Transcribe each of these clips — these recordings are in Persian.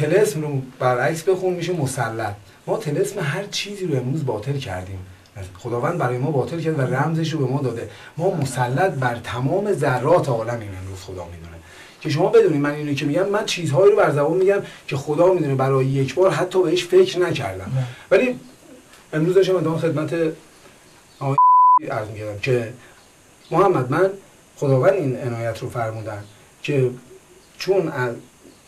طلسم رو برعکس بخون میشه مسلط. ما طلسم هر چیزی رو امروز باطل کردیم، خداوند برای ما باطل کرد و رمزش رو به ما داده. ما مسلط بر تمام ذرات عالمیم امروز، خدا میدونه. که شما بدونید من اینو که میگم، من چیزهایی رو بر زبان میگم که خدا میدونه برای یک بار حتی بهش فکر نکردم. ولی امروز داشتم ادام خدمت آقای عرض می‌کردم که محمد، من خداوند این عنایت رو فرمودن که چون از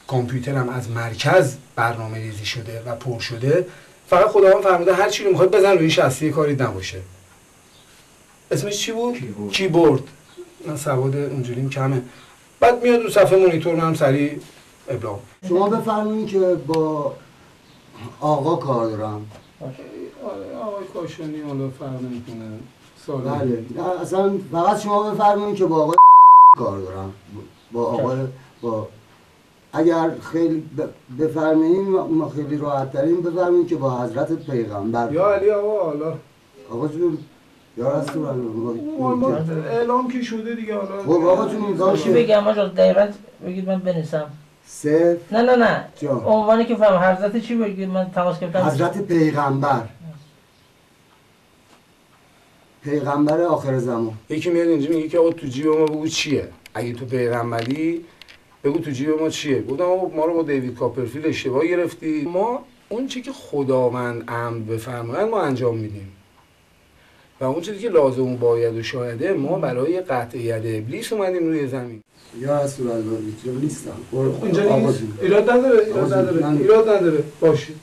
کامپیوترم از مرکز برنامه ریزی شده و پر شده، فقط خداوند فرموده هر چی رو میخواد بزن روی شاسی کاری نباشه. اسمش چی بود؟ کیبورد. من سواد اونجوریم کمه. بعد میاد رو صفحه مونیتور، منم سریع ابلاغ. شما بفرمایید که با آقا کار دارم. آقای کاشانی حالا فرق نمیکنه. بله. اصلا فقط شما بفرمایید که با آقا کار دارم. با آقا با اگر خیلی بفرمایید ما خیلی راحت ترین بفرمایید که با حضرت پیغمبر. یا علی آقا، حالا آقا جون یا رسول الله اعلام که شده دیگه. حالا خب آقا جون چی بگم آقا دقیقاً بگید من بنویسم. صفر. نه عنوانی که فهم حضرت چی بگید من تماس گرفتم. حضرت پیغمبر، پیغمبر آخر زمان. یکی میاد اینجا میگه که آقا تو جیب ما بگو چیه، اگه تو پیغمبری بگو تو جیب ما چیه. گفتم ما رو با دیوید کاپرفیلد اشتباه گرفتی. ما اون چیزی که خداوند امر بفرماید ما انجام میدیم و اون چیزی که لازم و باید و شایده ما برای قطع ید ابلیس اومدیم روی زمین. یا رسول الله اینجا نیستم. اینجا نیست. ایراد نداره. باشه.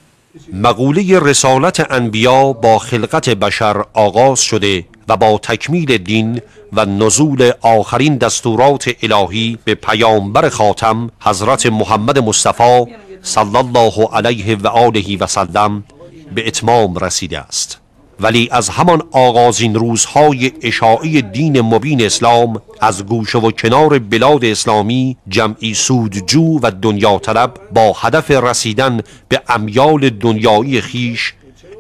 مقوله رسالت انبیا با خلقت بشر آغاز شده و با تکمیل دین و نزول آخرین دستورات الهی به پیامبر خاتم حضرت محمد مصطفی صلی الله علیه و آله و سلم به اتمام رسیده است. ولی از همان آغازین روزهای اشاعه دین مبین اسلام از گوشه و کنار بلاد اسلامی جمعی سودجو و دنیا طلب با هدف رسیدن به امیال دنیایی خیش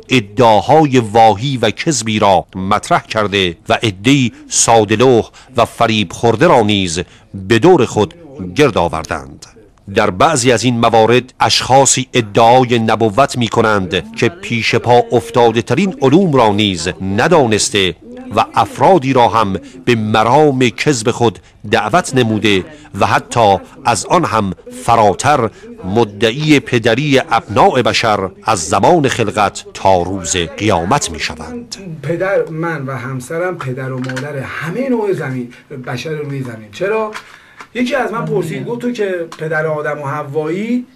ادعاهای واهی و کذبی را مطرح کرده و عده‌ای ساده‌لوح و فریب خورده را نیز به دور خود گرد آوردند. در بعضی از این موارد اشخاصی ادعای نبوت می کنند که پیش پا افتاده ترین علوم را نیز ندانسته و افرادی را هم به مرام کذب خود دعوت نموده و حتی از آن هم فراتر مدعی پدری ابناء بشر از زمان خلقت تا روز قیامت می شوند. پدر من و همسرم پدر و مادر همه نوع زمین بشر روی زمین. چرا؟ یکی از من پرسید، گفت تو که پدر آدم و حوایی،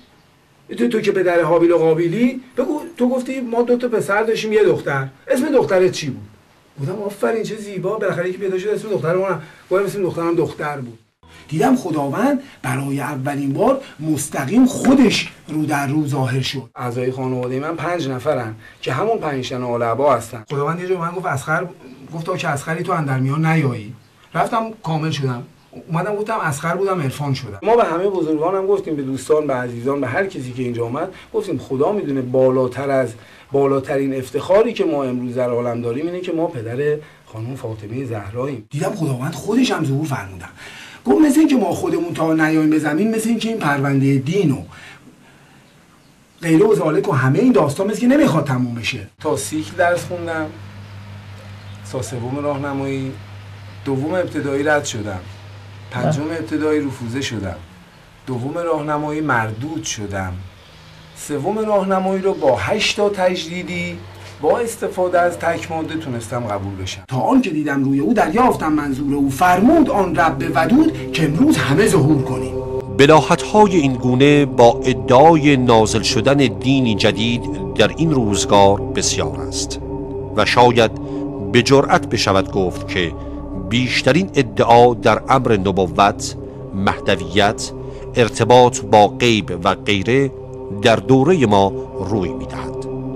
تو که پدر هابیل و قابیلی، بگو تو گفتی ما 2 تا پسر داشتیم 1 دختر، اسم دخترت چی بود؟ گفتم آفرین چه زیبا، بالاخره یکی پیدا شد اسم دخترمون. گفتم اسم دخترم دختر بود. دیدم خداوند برای اولین بار مستقیم خودش رو در رو ظاهر شد. اعضای خانواده من 5 نفرن که همون 5 تن آل عبا هستن. خداوند یه جا من گفت اسخر، گفت که اسخری تو اندر میان نیایی. رفتم کامل شدم. اومدم گفتم اسخر بودم عرفان شدم. ما به همه بزرگانم گفتیم، به دوستان، به عزیزان، به هر کسی که اینجا اومد گفتیم خدا میدونه بالاترین افتخاری که ما امروز در عالم داریم اینه که ما پدر خانم فاطمه زهراییم. دیدم خداوند خودش هم ظهور فرمودن. گفت مثل این که ما خودمون تا نیاییم به زمین، مثل این که این پرونده دین و غیره و ذالک و همه این داستان مثل که نمیخواد تموم بشه. تا سیکل درس خوندم، تا 3 راهنمایی، 2 ابتدایی رد شدم، 5 ابتدایی رفوزه شدم، 2 راهنمایی مردود شدم، 3 راهنمایی رو با 8 تا تجدیدی با استفاده از تک ماده تونستم قبول بشم. تا آن که دیدم روی او دریافتم منظور او، فرمود آن رب ودود که امروز همه ظهور کنیم. بلاحت‌های این گونه با ادعای نازل شدن دینی جدید در این روزگار بسیار است و شاید به جرأت بشود گفت که بیشترین ادعا در امر نبوت، مهدویت، ارتباط با غیب و غیره در دوره ما روی می‌دهد.